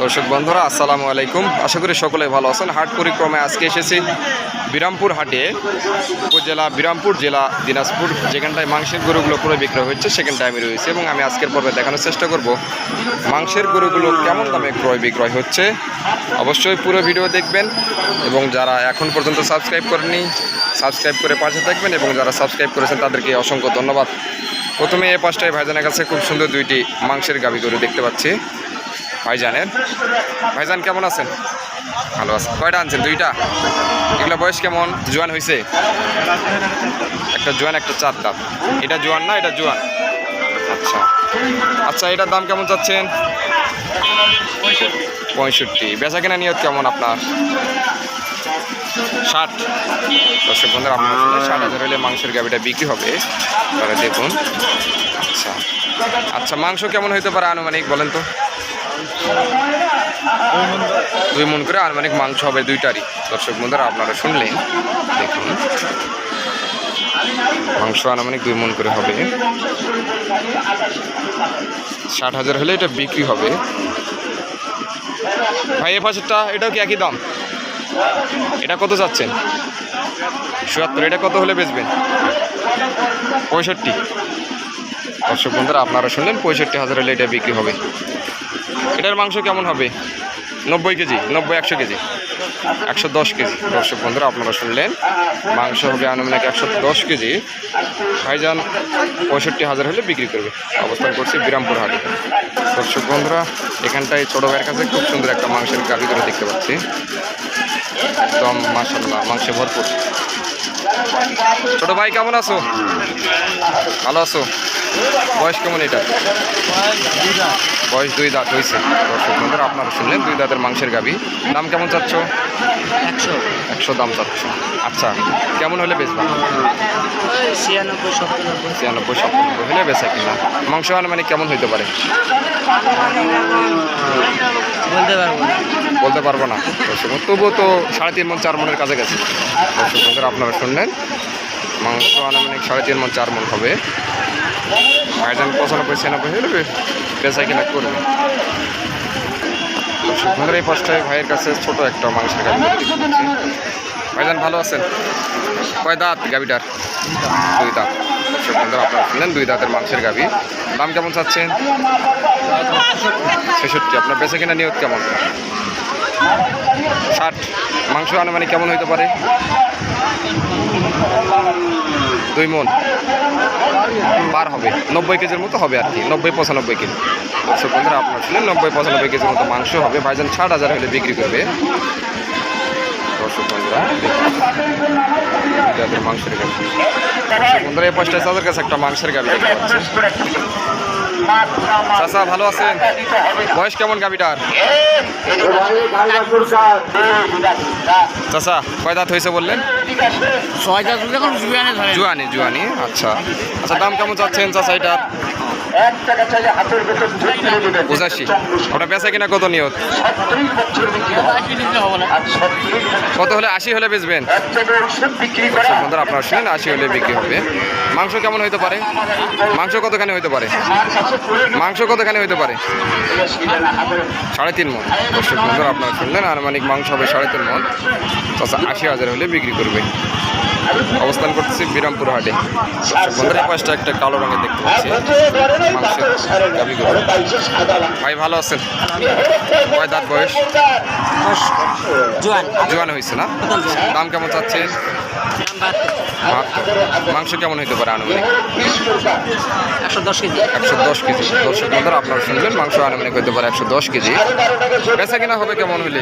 দর্শক বন্ধুরা আসসালামু আলাইকুম, আশা করি সকলে ভালো আছেন। হাট পরিক্রমায় আজকে এসেছি বিরামপুর হাটে, উপজেলা বিরামপুর, জেলা দিনাজপুর। যেখানটায় মাংসের গরুগুলো পুরো বিক্রয় হচ্ছে সেখানটায় আমি রয়েছি এবং আমি আজকের পর্বে দেখানোর চেষ্টা করব মাংসের গরুগুলো কেমন দামে ক্রয় বিক্রয় হচ্ছে। অবশ্যই পুরো ভিডিও দেখবেন এবং যারা এখন পর্যন্ত সাবস্ক্রাইব করেননি সাবস্ক্রাইব করে পাশে থাকবেন এবং যারা সাবস্ক্রাইব করেছেন তাদেরকে অসংখ্য ধন্যবাদ। প্রথমে এই পাশটায় ভাইজানের কাছে খুব সুন্দর দুইটি মাংসের গাভী গরু দেখতে পাচ্ছি। ভাইজান কেমন আছেন? ভালো আছেন। কয়টা আনছেন? দুইটা। এগুলো বয়স কেমন? জোয়ান হয়েছে? একটা জোয়ান একটা চার দাঁত। এটা জোয়ান না, এটা জোয়ান। আচ্ছা আচ্ছা, এটার দাম কেমন চাচ্ছেন? 65। বেচা কেনা নিয়ত কেমন আপনার? 60। দর্শক বন্ধুরা, আপনার 60,000 হলে মাংসের গাভীটা বিক্রি হবে। তাহলে দেখুন। আচ্ছা আচ্ছা, মাংস কেমন হইতে পারে আনুমানিক বলেন তো? 2 মণ করে আনুমানিক মাংস হবে দুইটারই। দর্শক বন্ধুরা, আপনারা শুনলেন। দেখুন, মাংস আনুমানিক 2 মণ করে হবে। 60,000 হলে এটা বিক্রি হবে। ভাই এ পাশেরটা, এটাও কি একই দাম? এটা কত চাচ্ছেন? ৭৭। এটা কত হলে বেচবেন? 65। দর্শক বন্ধুরা, আপনারা শুনলেন 65,000 হলে এটা বিক্রি হবে। এটার মাংস কেমন হবে? 90 কেজি, 90-100 কেজি, 110 কেজি। দর্শক বন্ধুরা, আপনারা শুনলেন মাংস হবে আনুমানিক 110 কেজি। ভাইজান 65,000 হলে বিক্রি করবে। অবস্থান করছি বিরামপুর হাটে। দর্শক বন্ধুরা, এখানটায় ছোটো ভাইয়ের কাছে খুব সুন্দর একটা মাংসের গাভী করে দেখতে পাচ্ছি। একদম মাশাআল্লাহ, মাংসে ভরপুর। ছোট ভাই কেমন আছো? ভালো আছো? বয়স কেমন এটা? বয়স 2 দাঁত হয়েছে। দর্শক বন্ধুরা, আপনারা শুনলেন 2 দাঁতের মাংসের গাভী। দাম কেমন চাচ্ছ? 100 দাম চাচ্ছ। আচ্ছা, কেমন হলে বেচবা? 96-97 হলে বেচা কিনা। মাংস মানে কেমন হইতে পারে? বলতে পারবো না। দর্শক, তবুও তো 3.5 মণ 4 মণের কাছে গেছে। দর্শক বন্ধুরা, আপনারা শুনলেন মাংস আনুমানিক 3.5 মণ 4 মণ হবে। ভাইজান 95-96 হলে বেচা কিনা করবে। দর্শক বন্ধুরা, এই পাশটায় ভাইয়ের কাছে ছোট একটা মাংসের গাভী। ভাইজান ভালো আছেন? কয় দাঁত গাভীটার? 2 দাঁত। দর্শক বন্ধুরা, আপনারা শুনলেন 2 দাঁতের মাংসের গাভী। দাম কেমন চাচ্ছেন? 66। আপনার বেচা কিনা নিয়ত কেমন? 60। মাংস আনুমানিক কেমন হইতে পারে? 2 মণ পার হবে। 90 কেজির মতো হবে আর কি, 90-95 কেজি। দর্শক বন্ধুরা, আপনারা শুনলেন 90-95 কেজির মতো মাংস হবে। ভাইজান 60,000 হলে বিক্রি করবে। দর্শক বন্ধুরা, মাংসের গাভী। দর্শক বন্ধুরা, এই পাশটায় তাদের কাছে একটা মাংসের গাভী দেখতে পাচ্ছি। চাচা ভালো আছেন? বয়স কেমন গাভীটার? চাচা কয় দাঁত হয়েছে বললেন? 6 দাঁত। জুয়ানি। আচ্ছা আচ্ছা, দাম কেমন চাচ্ছেন চাচা এটার? 85। ওটা বেচা কিনা কত নিয়ত? কত হলে? 80 হলে বেচবেন। বন্ধুরা, আপনারা শুনেন 80 হলে বিক্রি হবে। মাংস কেমন হইতে পারে? মাংস কতখানি হইতে পারে? 3.5 মণ। দর্শক বন্ধুরা, আপনারা শুনলেন আনুমানিক মাংস হবে 3.5 মণ। চাচা 80,000 হলে বিক্রি করবে। অবস্থান করতেছি বিরামপুর হাটে। বন্ধুরা, পাশটা একটা কালো রঙের দেখতে পাচ্ছি মাংসের গাভী গরু। ভাই ভালো আছেন? কয় দাঁত বয়স? জোয়ান হয়েছে না? দাম কেমন চাচ্ছেন? 72। মাংস কেমন হইতে পারে আনুমানিক? 110 কেজি। 110 কেজি। দর্শক বন্ধুরা, আপনারা শুনবেন মাংস আনুমানিক হইতে পারে 110 কেজি। বেচা কিনা হবে কেমন হলে?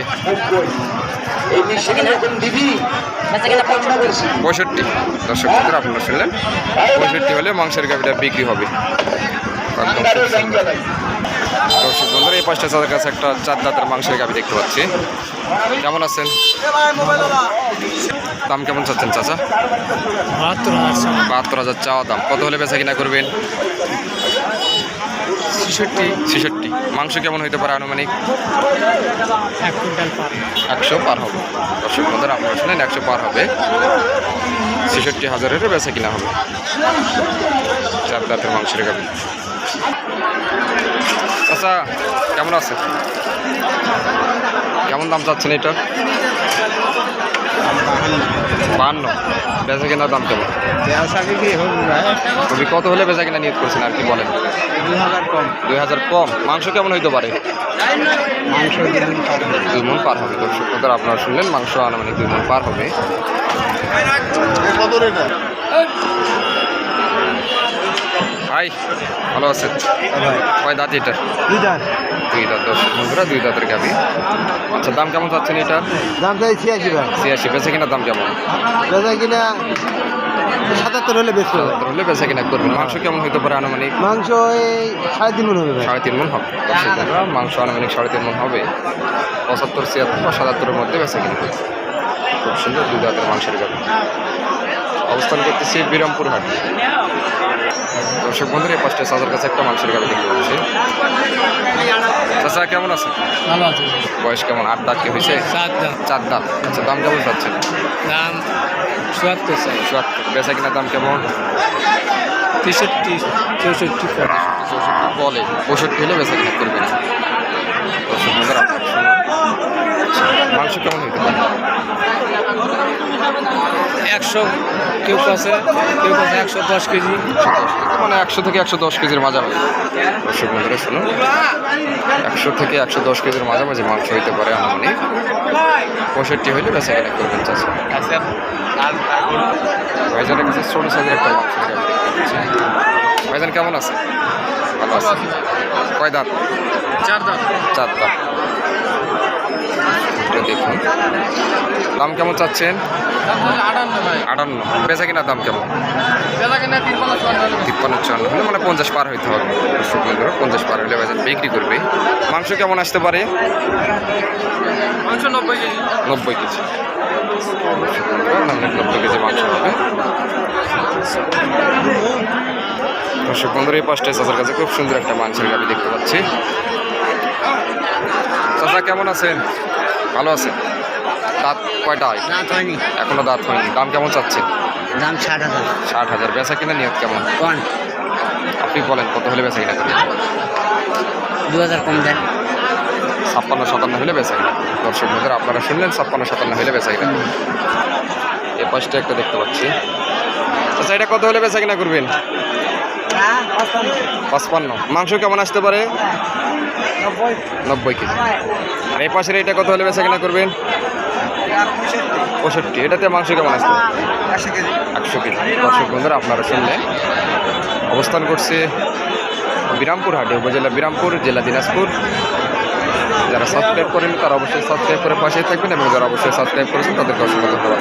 65। দর্শক বন্ধুরা, আপনারা শুনলেন 65 হলে মাংসের গাভীটা বিক্রি হবে। দর্শক বন্ধুরা, এই পাঁচটা চাঁদের কাছে একটা 4 দাঁতের মাংসের গাভী দেখতে পাচ্ছি। কেমন আছেন? দাম কেমন চাচ্ছেন চাচা? 72,000 চাওয়া দাম। কত হলে বেচা কিনা করবেন? 66। মাংস কেমন হইতে পারে আনুমানিক? 100 পার হবে। দর্শক বন্ধুরা, আপনারা শুনেন 100 পার হবে। 66,000 বেচা কিনা হবে 4 দাঁতের মাংসের গাভী। আচ্ছা, কেমন আছে? কেমন দাম চাচ্ছেন এটা? 52। বেচা কেনার দাম কেমন? কবি কত হলে বেচা কেনা নিয়ত করছেন আর কি বলেন? 2000 কম। মাংস কেমন হইতে পারে? মাংস 2 মণ পার হবে। দর্শক বন্ধুরা আপনারা শুনলেন মাংস আনুমানিক 2 মণ পার হবে। ভাই ভালো আছেন? কয় দাঁত এটা? 2 দাঁত। 2 দাঁত। দর্শক বন্ধুরা 2 দাঁতের গাভি। আচ্ছা দাম কেমন চাচ্ছেন এটা? দাম চাই 86 ভাই। 86। বেচা কেনার দাম কেমন? বেচা কিনা 77 হলে বেচতে হবে। 77 হলে বেচা কেনা করবেন। মাংস কেমন হইতে পারে আনুমানিক? মাংস এই 3.5 মণ হবে ভাই। 3.5 মণ হবে। দর্শক বন্ধুরা মাংস আনুমানিক 3.5 মণ হবে। 75, 76 বা 77-এর মধ্যে বেচা কেনা করবে। খুব সুন্দর 2 দাঁতের মাংসের গাভি। অবস্থান করতেছি বিরামপুর হাট। দর্শক বন্ধুরা এই পাঁচটা চাচার কাছে একটা মাংসের গাভি দেখতে পাচ্ছি। চাচা কেমন আছে? ভালো আছে। বয়স কেমন? 8 দাঁত কি হয়েছে? 7 দাঁত। 4 দাঁত। আচ্ছা দাম কেমন চাচ্ছেন? দাম 74 চাই। 74। বেচা কেনার দাম কেমন? 63 64 64 বলে। 65 হলে বেচা কেনা করবেন। দর্শক বন্ধুরা আপনারা শুনুন। মাংস কেমন হইতে পারে? 100 কেউ কাছে 110 কেজি। মানে 100 থেকে 110 কেজির মাঝামাঝি। দর্শক বন্ধুরা শুনুন 100 থেকে 110 কেজির মাঝামাঝি মাংস হইতে পারে আনুমানিক। 65 হইলে বেচা কেনা করবেন চাচা। ভাইজানের কাছে ছোট সাইজের একটা মাংসের গাভি দেখতে পাচ্ছি। ভাইজান কেমন আছে? ভালো আছে। কয় দাঁত? 4 দাঁত। 4 দাঁত। এটা দেখুন দাম কেমন চাচ্ছেন? 58 ভাই। 58। বেচা কেনার দাম কেমন? বেচা কিনা 53 54 হলে মানে 50 পার হইতে হবে। দর্শক বন্ধুরা 50 পার হলে বাজার বিক্রি করবে। মাংস কেমন আসতে পারে? মাংস 90 কেজি। 90 কেজি। দর্শক বন্ধুরা 90 কেজি মাংস হবে। দর্শক বন্ধুরা এই পাঁচটায় চাচার কাছে খুব সুন্দর একটা মাংসের গাভি দেখতে পাচ্ছি। চাচা কেমন আছেন? ভালো আছেন। দাঁত কয়টা? দাঁত হয়নি। এখনো দাঁত হয়নি। দাম কেমন চাচ্ছেন? দাম 60,000। 60,000। বেচা কিনা নিয়ত কেমন? কোন আপনি বলেন কত হলে বেচা কিনা করবেন? 2000 কম দেন। 56-57 হলে বেচা কিনা। দর্শক বন্ধুরা আপনারা শুনলেন 56-57 হলে বেচা কিনা। এই পাশটা একটা দেখতে পাচ্ছি। আচ্ছা এটা কত হলে বেচা কিনা করবেন? 55। মাংস কেমন আসতে পারে? 90 কেজি। আর এই পাশের এটা কত হলে বেচা কিনা করবেন? 65। এটাতে মাংস কেমন আসতে পারে? 100 কেজি। দর্শক বন্ধুরা আপনারা শুনলেন অবস্থান করছে বিরামপুর হাটে, উপজেলা বিরামপুর, জেলা দিনাজপুর। যারা সাবস্ক্রাইব করেন তারা অবশ্যই সাবস্ক্রাইব করে পাশেই থাকবেন এবং যারা অবশ্যই সাবস্ক্রাইব করেছেন তাদেরকে অসংখ্য ধন্যবাদ।